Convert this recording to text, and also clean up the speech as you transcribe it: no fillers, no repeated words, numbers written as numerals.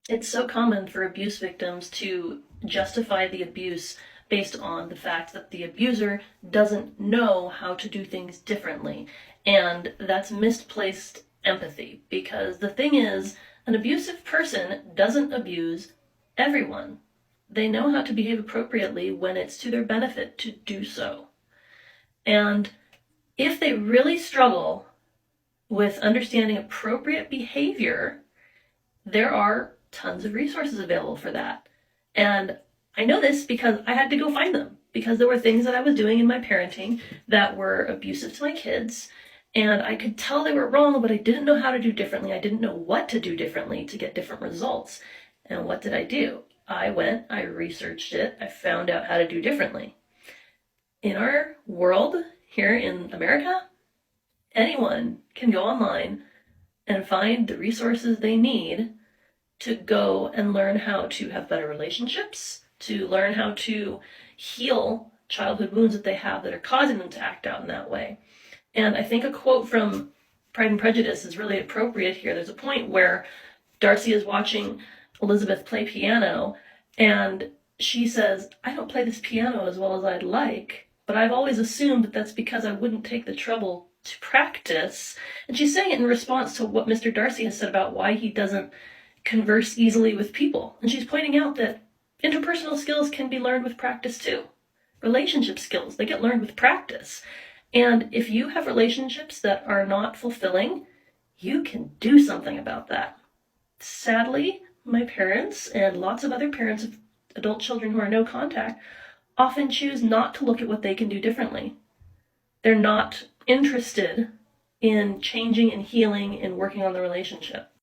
It's so common for abuse victims to justify the abuse based on the fact that the abuser doesn't know how to do things differently. And that's misplaced empathy, because the thing is, an abusive person doesn't abuse everyone. They know how to behave appropriately when it's to their benefit to do so. And if they really struggle with understanding appropriate behavior, there are tons of resources available for that. And I know this because I had to go find them, because there were things that I was doing in my parenting that were abusive to my kids, and I could tell they were wrong, but I didn't know how to do differently. I didn't know what to do differently to get different results. And what did I do? I researched it, I found out how to do differently. In our world, here in America, anyone can go online and find the resources they need to go and learn how to have better relationships, to learn how to heal childhood wounds that they have that are causing them to act out in that way. And I think a quote from Pride and Prejudice is really appropriate here. There's a point where Darcy is watching Elizabeth play piano, and she says, "I don't play this piano as well as I'd like, but I've always assumed that that's because I wouldn't take the trouble to practice." And she's saying it in response to what Mr. Darcy has said about why he doesn't converse easily with people. And she's pointing out that interpersonal skills can be learned with practice too. Relationship skills, they get learned with practice. And if you have relationships that are not fulfilling, you can do something about that. Sadly, my parents and lots of other parents of adult children who are no contact often choose not to look at what they can do differently. They're not interested in changing and healing and working on the relationship.